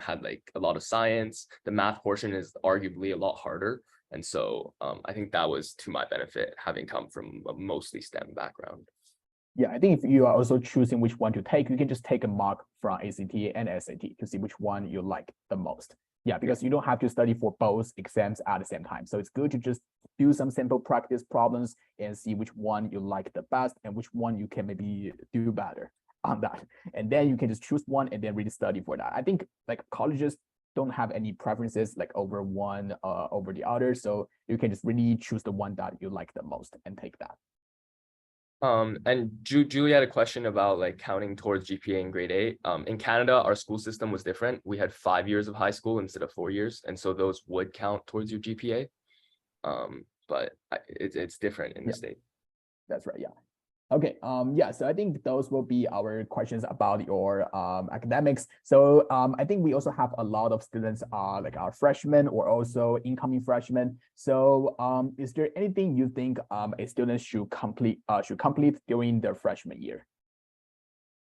had like a lot of science. The math portion is arguably a lot harder. And so I think that was to my benefit, having come from a mostly STEM background. Yeah, I think if you are also choosing which one to take, you can just take a mock from ACT and SAT to see which one you like the most. Yeah, because you don't have to study for both exams at the same time. So it's good to just do some simple practice problems and see which one you like the best and which one you can maybe do better on that. And then you can just choose one and then really study for that. I think like colleges don't have any preferences like over one over the other. So you can just really choose the one that you like the most and take that. And Julie had a question about like counting towards GPA in grade 8. In Canada, our school system was different. We had 5 years of high school instead of 4 years, and so those would count towards your GPA. But it's different in the States. That's right. Yeah. Okay. Yeah. So I think those will be our questions about your academics. So I think we also have a lot of students like our freshmen or also incoming freshmen. So is there anything you think a student should complete during their freshman year?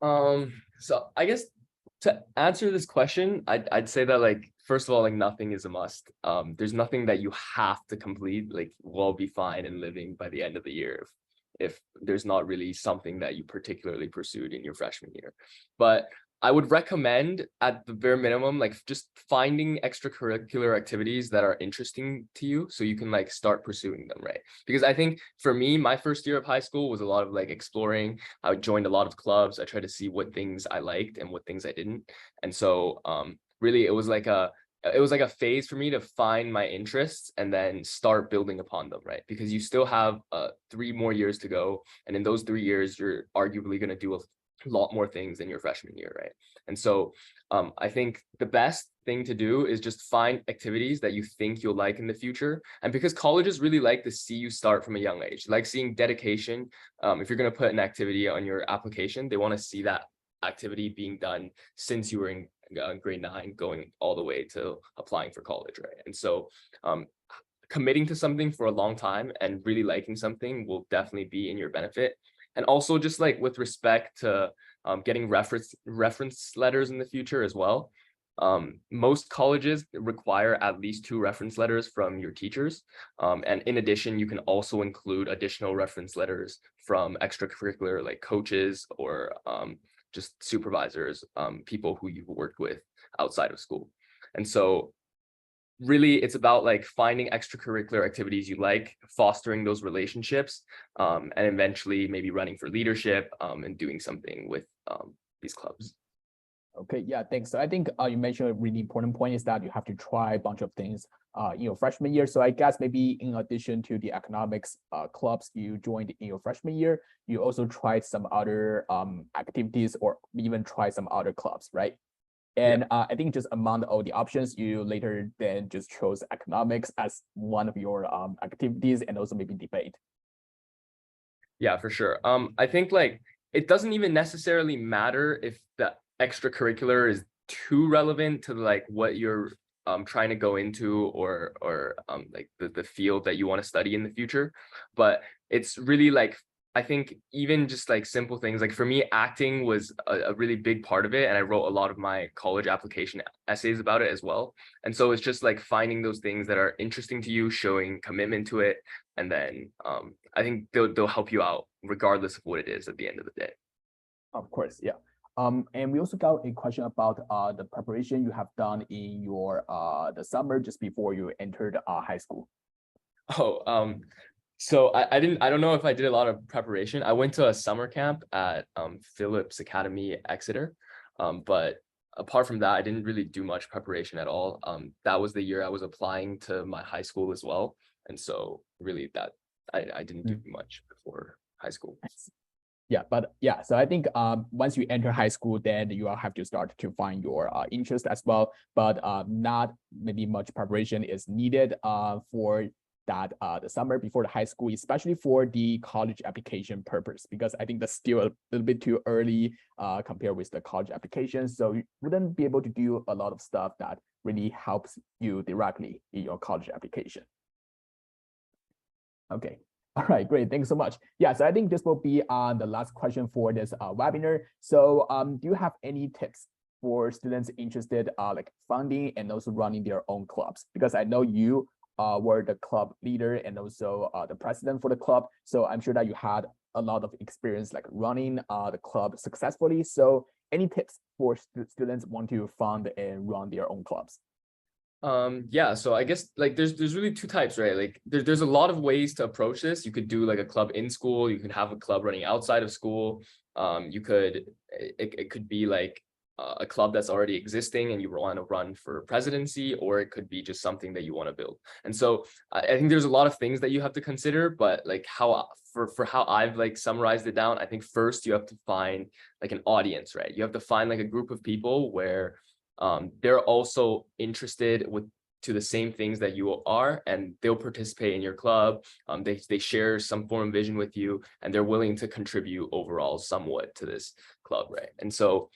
So I guess to answer this question, I'd say that like first of all, like nothing is a must. There's nothing that you have to complete. Like we'll be fine and living by the end of the year if there's not really something that you particularly pursued in your freshman year. But I would recommend at the bare minimum, like just finding extracurricular activities that are interesting to you so you can like start pursuing them, right? Because I think for me, my first year of high school was a lot of like exploring. I joined a lot of clubs. I tried to see what things I liked and what things I didn't. And so really it was like a phase for me to find my interests and then start building upon them, right? Because you still have 3 more years to go. And in those 3 years, you're arguably going to do a lot more things than your freshman year, right? And so I think the best thing to do is just find activities that you think you'll like in the future. And because colleges really like to see you start from a young age, like seeing dedication. If you're going to put an activity on your application, they want to see that activity being done since you were in grade 9 going all the way to applying for college, right? And so committing to something for a long time and really liking something will definitely be in your benefit. And also just like with respect to getting reference letters in the future as well. Most colleges require at least 2 reference letters from your teachers. And in addition, you can also include additional reference letters from extracurricular like coaches or just supervisors, people who you've worked with outside of school. And so really it's about like finding extracurricular activities you like, fostering those relationships, and eventually maybe running for leadership and doing something with these clubs. Okay, yeah, thanks. So I think you mentioned a really important point is that you have to try a bunch of things in your freshman year. So I guess maybe in addition to the economics clubs you joined in your freshman year, you also tried some other activities or even try some other clubs, right? And I think just among all the options, you later then just chose economics as one of your activities and also maybe debate. Yeah, for sure. I think like it doesn't even necessarily matter if the extracurricular is too relevant to like what you're trying to go into or like the field that you want to study in the future. But it's really like I think even just like simple things, like for me, acting was a really big part of it. And I wrote a lot of my college application essays about it as well. And so it's just like finding those things that are interesting to you, showing commitment to it. And then I think they'll help you out regardless of what it is at the end of the day. Of course, yeah. And we also got a question about the preparation you have done in your the summer just before you entered high school. So I don't know if I did a lot of preparation. I went to a summer camp at Phillips Academy, Exeter. But apart from that, I didn't really do much preparation at all. That was the year I was applying to my high school as well. And so really that I didn't do much before high school. Yeah, but yeah, so I think once you enter high school, then you will have to start to find your interest as well. But not maybe much preparation is needed for that the summer before the high school, especially for the college application purpose, because I think that's still a little bit too early compared with the college application. So you wouldn't be able to do a lot of stuff that really helps you directly in your college application. Okay. All right, great. Thanks so much. Yeah, so I think this will be the last question for this webinar. So do you have any tips for students interested like founding and also running their own clubs? Because I know you were the club leader and also the president for the club. So I'm sure that you had a lot of experience like running the club successfully. So any tips for students want to found and run their own clubs? Yeah, so I guess like there's really two types, right? Like there's a lot of ways to approach this. You could do like a club in school, you could have a club running outside of school. It could be like a club that's already existing and you want to run for presidency, or it could be just something that you want to build. And so I think there's a lot of things that you have to consider, but like how for how I've like summarized it down, I think first you have to find like an audience, right? You have to find like a group of people where they're also interested to the same things that you are, and they'll participate in your club. They share some form of vision with you, and they're willing to contribute overall somewhat to this club, right? And so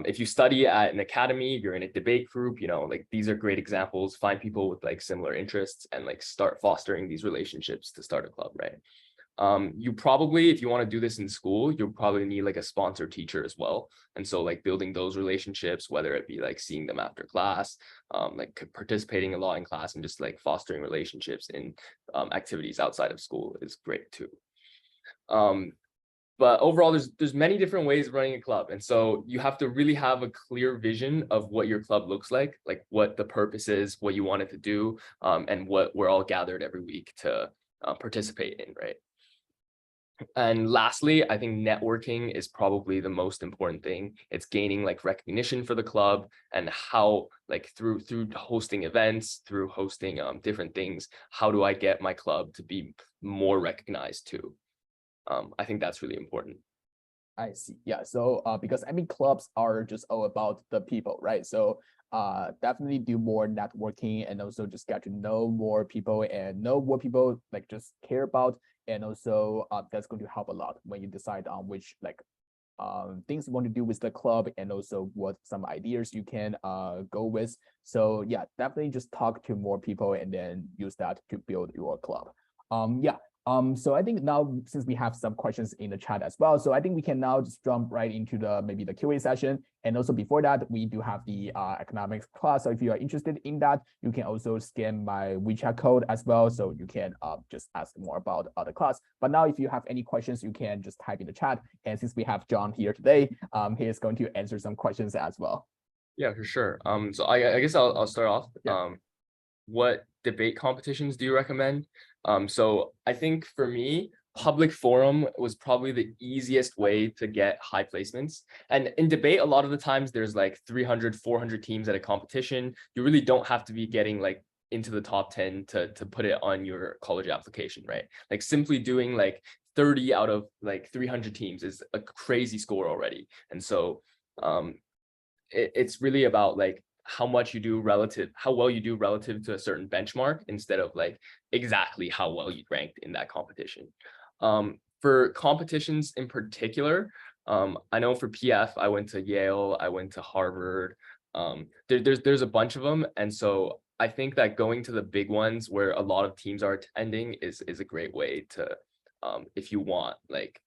if you study at an academy, you're in a debate group, you know, like these are great examples. Find people with like similar interests and like start fostering these relationships to start a club, right? You probably, if you want to do this in school, you'll probably need like a sponsor teacher as well. And so like building those relationships, whether it be like seeing them after class, like participating a lot in class, and just like fostering relationships in activities outside of school is great too. But overall, there's many different ways of running a club. And so you have to really have a clear vision of what your club looks like what the purpose is, what you want it to do, and what we're all gathered every week to participate in, right? And lastly, I think networking is probably the most important thing. It's gaining like recognition for the club, and how like through hosting events, through hosting different things, how do I get my club to be more recognized too? I think that's really important. I see. Yeah. So because I mean clubs are just all about the people, right? So definitely do more networking and also just get to know more people and know what people like just care about. And also that's going to help a lot when you decide on which like things you want to do with the club, and also what some ideas you can go with. So yeah, definitely just talk to more people and then use that to build your club. Yeah. So I think now, since we have some questions in the chat as well, so I think we can now just jump right into maybe the Q&A session. And also before that, we do have the economics class. So if you are interested in that, you can also scan my WeChat code as well. So you can just ask more about the class. But now if you have any questions, you can just type in the chat. And since we have John here today, he is going to answer some questions as well. Yeah, for sure. So I guess I'll start off. Yeah. What debate competitions do you recommend? So I think for me, public forum was probably the easiest way to get high placements. And in debate, a lot of the times there's like 300, 400 teams at a competition. You really don't have to be getting like into the top 10 to put it on your college application, right? Like simply doing like 30 out of like 300 teams is a crazy score already. And so it's really about like how well you do relative to a certain benchmark, instead of like exactly how well you ranked in that competition. For competitions in particular, I know for PF, I went to Yale, I went to Harvard. There's a bunch of them. And so I think that going to the big ones where a lot of teams are attending is a great way to, if you want like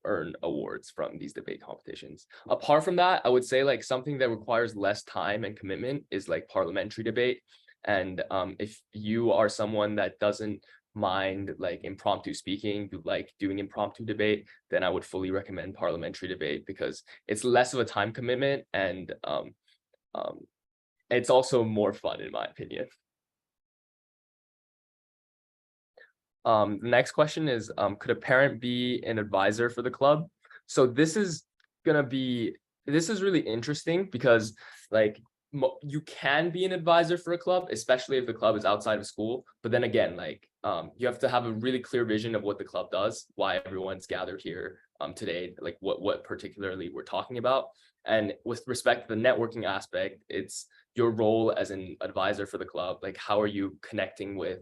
earn awards from these debate competitions. Apart from that, I would say like something that requires less time and commitment is like parliamentary debate. And if you are someone that doesn't mind like impromptu speaking, you like doing impromptu debate, then I would fully recommend parliamentary debate, because it's less of a time commitment, and it's also more fun in my opinion. The next question is, could a parent be an advisor for the club? So this is really interesting, because like you can be an advisor for a club, especially if the club is outside of school. But then again, like you have to have a really clear vision of what the club does, why everyone's gathered here today, like what particularly we're talking about. And with respect to the networking aspect, it's your role as an advisor for the club. Like, how are you connecting with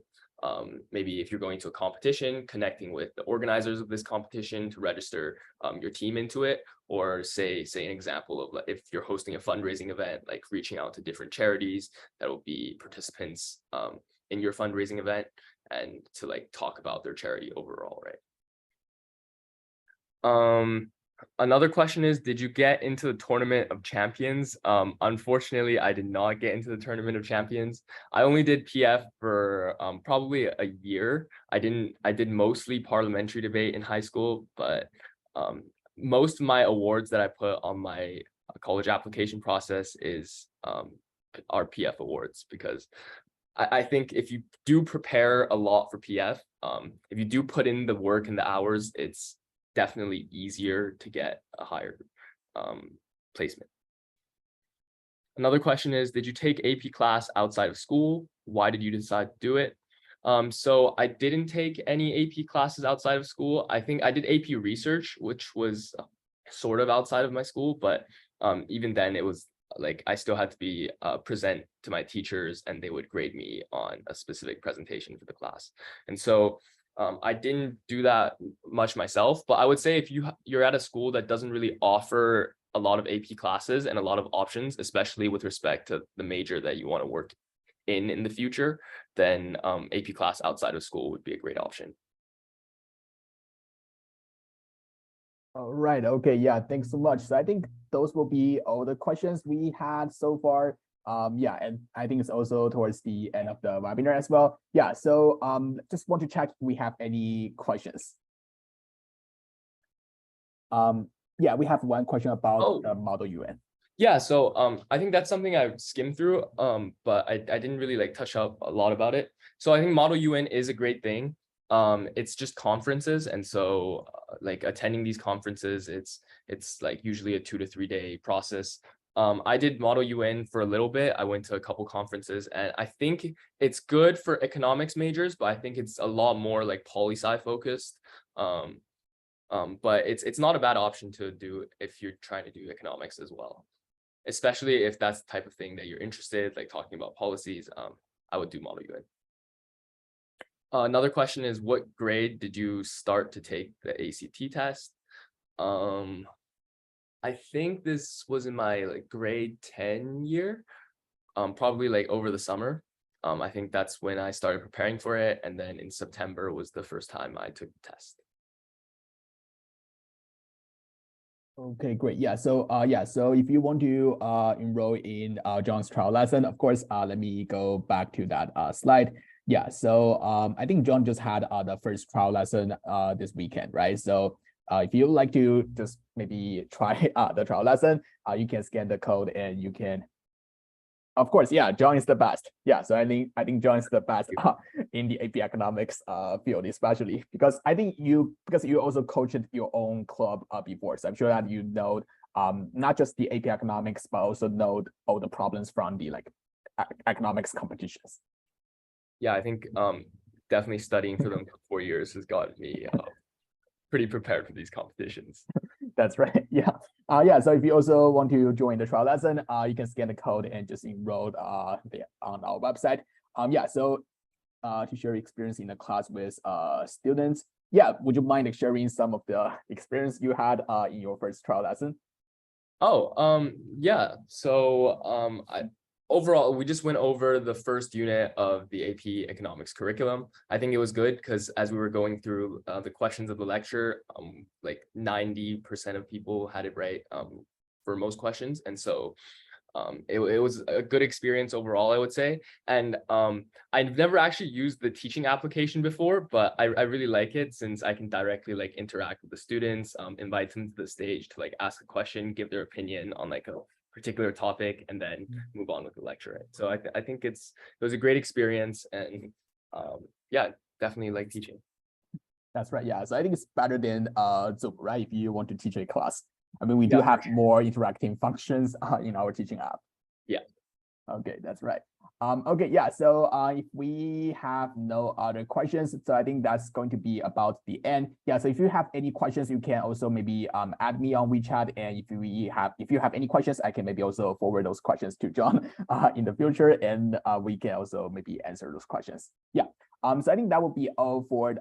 maybe if you're going to a competition, connecting with the organizers of this competition to register your team into it, or say an example of if you're hosting a fundraising event, like reaching out to different charities that will be participants in your fundraising event. and to like talk about their charity overall, right? Another question is, did you get into the Tournament of Champions? Unfortunately, I did not get into the Tournament of Champions. I only did PF for probably a year. I did mostly parliamentary debate in high school, but most of my awards that I put on my college application process are PF awards, because I think if you do prepare a lot for PF, if you do put in the work and the hours, it's definitely easier to get a higher placement. Another question is, did you take AP class outside of school? Why did you decide to do it? So I didn't take any AP classes outside of school. I think I did AP research, which was sort of outside of my school, but even then it was like I still had to be present to my teachers, and they would grade me on a specific presentation for the class. And so I didn't do that much myself, but I would say if you're at a school that doesn't really offer a lot of AP classes and a lot of options, especially with respect to the major that you want to work in the future, then AP class outside of school would be a great option. All right. Okay. Yeah. Thanks so much. So I think those will be all the questions we had so far. Yeah, and I think it's also towards the end of the webinar as well. Yeah. So just want to check if we have any questions. Yeah, we have one question about the Model UN. Yeah, so I think that's something I skimmed through, but I didn't really like touch up a lot about it. So I think Model UN is a great thing. It's just conferences, and so like attending these conferences, it's like usually a 2 to 3 day process. I did Model UN for a little bit. I went to a couple conferences, and I think it's good for economics majors, but I think it's a lot more like poli-sci focused. But it's not a bad option to do if you're trying to do economics as well, especially if that's the type of thing that you're interested, like talking about policies. I would do Model UN. Another question is, what grade did you start to take the ACT test? I think this was in my like grade 10 year, probably like over the summer. I think that's when I started preparing for it, and then in September was the first time I took the test. Okay, great. Yeah. So so if you want to enroll in John's trial lesson, of course, let me go back to that slide. Yeah. So I think John just had the first trial lesson this weekend, right? So if you would like to just maybe try the trial lesson, you can scan the code and you can. Of course, yeah, John is the best. Yeah, so I think John is the best in the AP economics field, especially because I think you also coached your own club before, so I'm sure that you know not just the AP economics, but also know all the problems from the like economics competitions. Yeah, I think definitely studying for them for 4 years has got me pretty prepared for these competitions. That's right. Yeah. Yeah. So if you also want to join the trial lesson, you can scan the code and just enroll on our website. Yeah. So to share experience in the class with students. Yeah. Would you mind sharing some of the experience you had in your first trial lesson? Yeah. So overall, we just went over the first unit of the AP economics curriculum. I think it was good because as we were going through the questions of the lecture, like 90% of people had it right for most questions. And so it was a good experience overall, I would say. And I've never actually used the teaching application before, but I really like it since I can directly like interact with the students, invite them to the stage to like ask a question, give their opinion on like a particular topic, and then move on with the lecture. Right? So I think it was a great experience, and yeah, definitely like teaching. That's right. Yeah. So I think it's better than Zoom, right? If you want to teach a class. I mean, we do have more interacting functions in our teaching app. Yeah. Okay, that's right. Okay, yeah. So if we have no other questions, so I think that's going to be about the end. Yeah. So if you have any questions, you can also maybe add me on WeChat, and if you have any questions, I can maybe also forward those questions to John in the future, and we can also maybe answer those questions. Yeah. So I think that will be all for the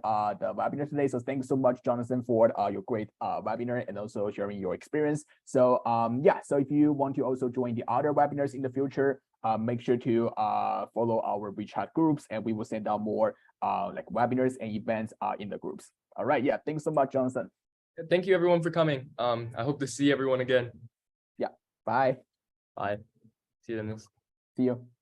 webinar today. So thanks so much, Jonathan, for your great webinar and also sharing your experience. So yeah, so if you want to also join the other webinars in the future, make sure to follow our WeChat groups, and we will send out more like webinars and events in the groups. All right, yeah, thanks so much, Jonathan. Thank you everyone for coming. I hope to see everyone again. Yeah, bye. Bye. See you, Daniel. See you.